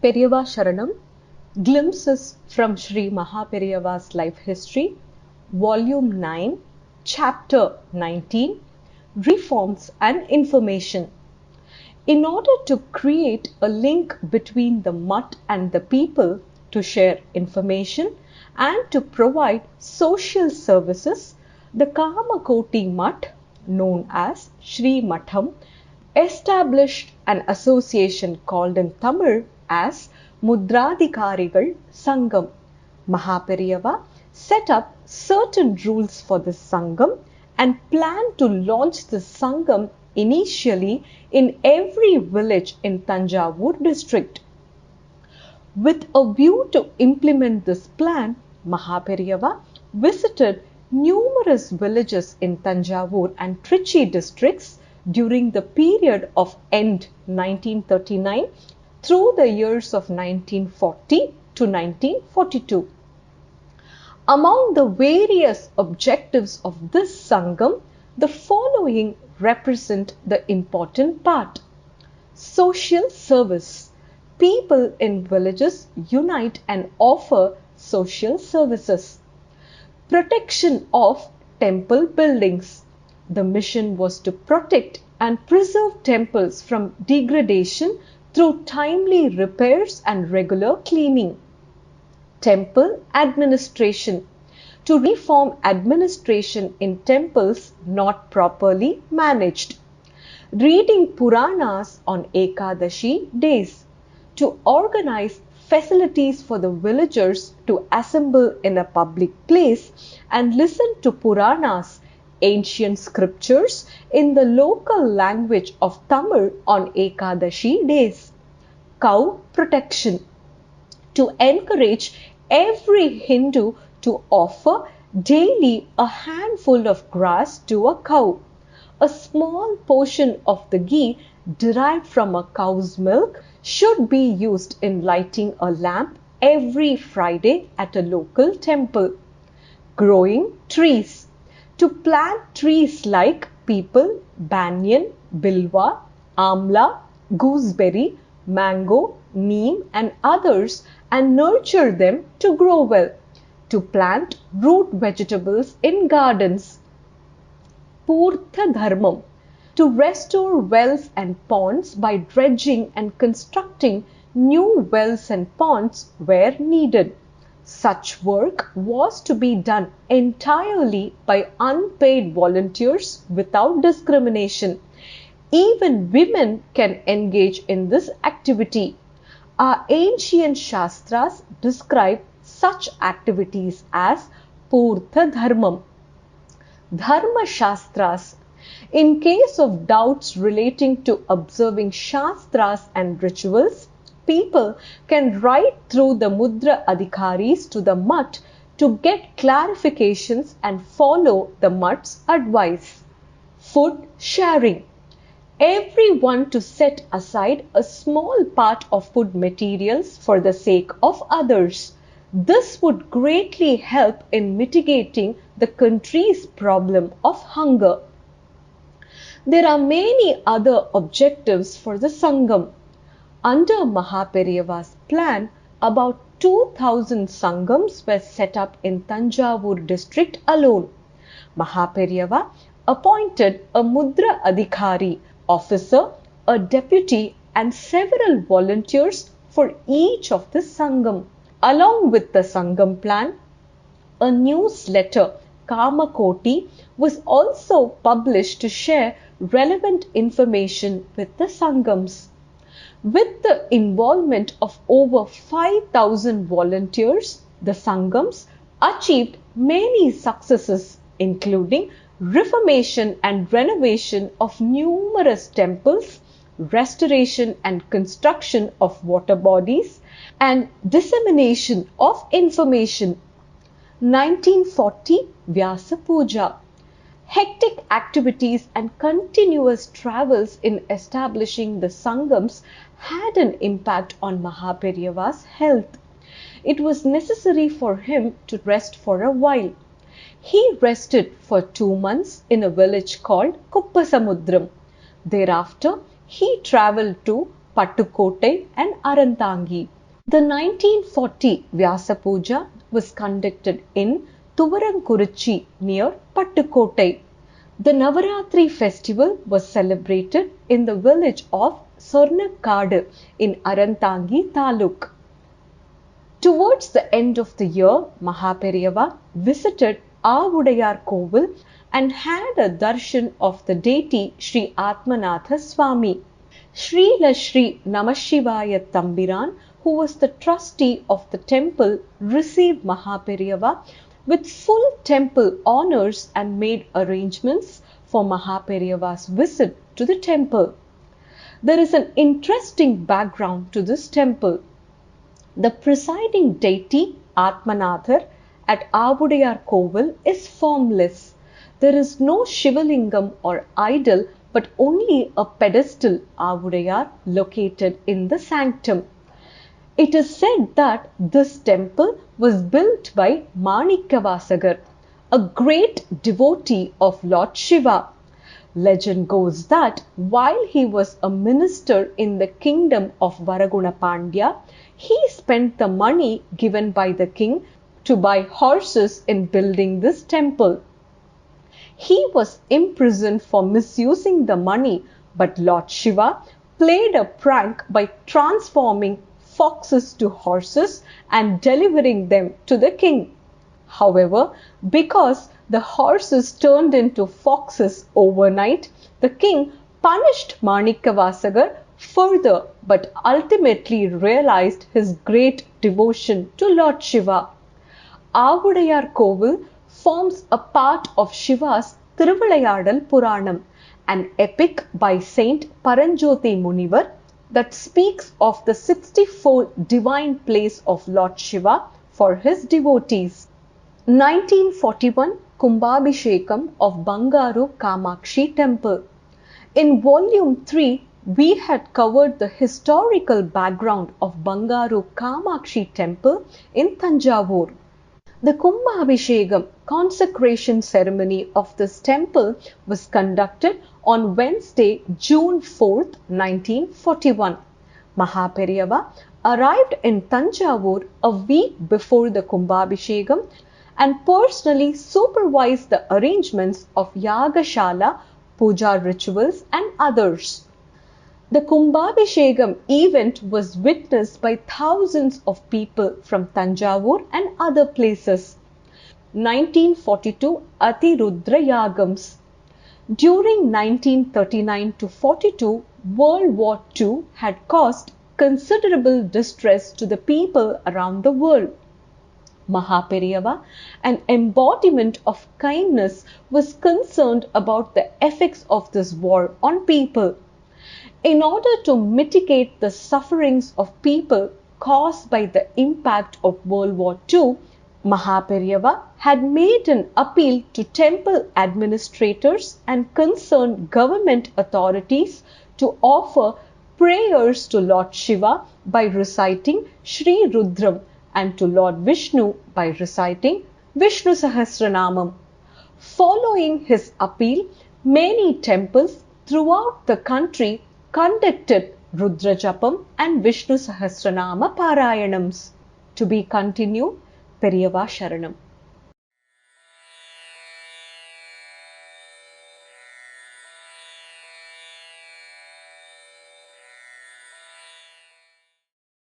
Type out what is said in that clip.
Periyava Sharanam, Glimpses from Sri Mahaperiyava's Life History, Volume 9, Chapter 19, Reforms and Information. In order to create a link between the mutt and the people to share information and to provide social services, the Kamakoti Mutt, known as Sri Matham, established an association called in Tamil as Mudradhikarigal Sangam. Mahaperiyava set up certain rules for this Sangam and planned to launch the Sangam initially in every village in Tanjavur district. With a view to implement this plan, Mahaperiyava visited numerous villages in Tanjavur and Trichy districts during the period of end 1939 through the years of 1940 to 1942. Among the various objectives of this Sangam, the following represent the important part. Social service. People in villages unite and offer social services. Protection of temple buildings. The mission was to protect and preserve temples from degradation through timely repairs and regular cleaning. Temple administration. To reform administration in temples not properly managed. Reading Puranas on Ekadashi days. To organize facilities for the villagers to assemble in a public place and listen to Puranas, ancient scriptures, in the local language of Tamil on Ekadashi days. Cow protection. To encourage every Hindu to offer daily a handful of grass to a cow. A small portion of the ghee derived from a cow's milk should be used in lighting a lamp every Friday at a local temple. Growing trees. To plant trees like peepal, banyan, bilwa, amla, gooseberry, mango, neem and others and nurture them to grow well. To plant root vegetables in gardens. Purtha Dharmam. To restore wells and ponds by dredging and constructing new wells and ponds where needed. Such work was to be done entirely by unpaid volunteers without discrimination. Even women can engage in this activity. Our ancient Shastras describe such activities as Purtha Dharmam. Dharma Shastras. In case of doubts relating to observing Shastras and rituals, people can write through the Mudra Adhikaris to the mutt to get clarifications and follow the mutt's advice. Food sharing. Everyone to set aside a small part of food materials for the sake of others. This would greatly help in mitigating the country's problem of hunger. There are many other objectives for the Sangam. Under Mahaperiyava's plan, about 2000 Sangams were set up in Tanjavur district alone. Mahaperiyava appointed a Mudra Adhikari officer, a deputy and several volunteers for each of the Sangam. Along with the Sangam plan, a newsletter, Kamakoti, was also published to share relevant information with the Sangams. With the involvement of over 5,000 volunteers, the Sangams achieved many successes, including reformation and renovation of numerous temples, restoration and construction of water bodies, and dissemination of information. 1940 Vyasa Puja. Hectic activities and continuous travels in establishing the Sangams had an impact on Mahaperiyava's health. It was necessary for him to rest for a while. He rested for 2 months in a village called Kuppasamudram. Thereafter, he travelled to Pattukkottai and Arantangi. The 1940 Vyasa Puja was conducted in Tuvarankuruchi near Pattukottai. The Navaratri festival was celebrated in the village of Sornakadu in Arantangi Taluk. Towards the end of the year, Mahaperiyava visited Avudayar Kovil and had a darshan of the deity Sri Atmanatha Swami. Srila Sri Namashivaya Tambiran, who was the trustee of the temple, received Mahaperiyava with full temple honors and made arrangements for Mahaperiyava's visit to the temple. There is an interesting background to this temple. The presiding deity, Atmanathar, at Avudayar Kovil is formless. There is no Shivalingam or idol, but only a pedestal Avudayar located in the sanctum. It is said that this temple was built by Manikkavasagar, a great devotee of Lord Shiva. Legend goes that while he was a minister in the kingdom of Varaguna Pandya, he spent the money given by the king to buy horses in building this temple. He was imprisoned for misusing the money, but Lord Shiva played a prank by transforming foxes to horses and delivering them to the king. However, because the horses turned into foxes overnight, the king punished Manikkavasagar further, but ultimately realized his great devotion to Lord Shiva. Avudayar Kovil forms a part of Shiva's Thiruvilayadal Puranam, an epic by Saint Paranjoti Munivar that speaks of the 64 divine plays of Lord Shiva for his devotees. 1941 Kumbhabhishekam of Bangaru Kamakshi Temple. In volume 3, we had covered the historical background of Bangaru Kamakshi Temple in Tanjavur. The Kumbhabhishekam consecration ceremony of this temple was conducted on Wednesday, June 4th, 1941. Mahaperiyava arrived in Tanjavur a week before the Kumbhabhishekam and personally supervised the arrangements of Yagashala, puja rituals and others. The Kumbhabhishekam event was witnessed by thousands of people from Tanjavur and other places. 1942 Atirudra Yagams. During 1939 to 42, World War II had caused considerable distress to the people around the world. Mahaperiyava, an embodiment of kindness, was concerned about the effects of this war on people. In order to mitigate the sufferings of people caused by the impact of World War II, Mahaperiyava had made an appeal to temple administrators and concerned government authorities to offer prayers to Lord Shiva by reciting Sri Rudram and to Lord Vishnu by reciting Vishnu Sahasranamam. Following his appeal, many temples throughout the country conducted Rudra Japam and Vishnu Sahasranama Parayanams. To be continued, Periyava Sharanam.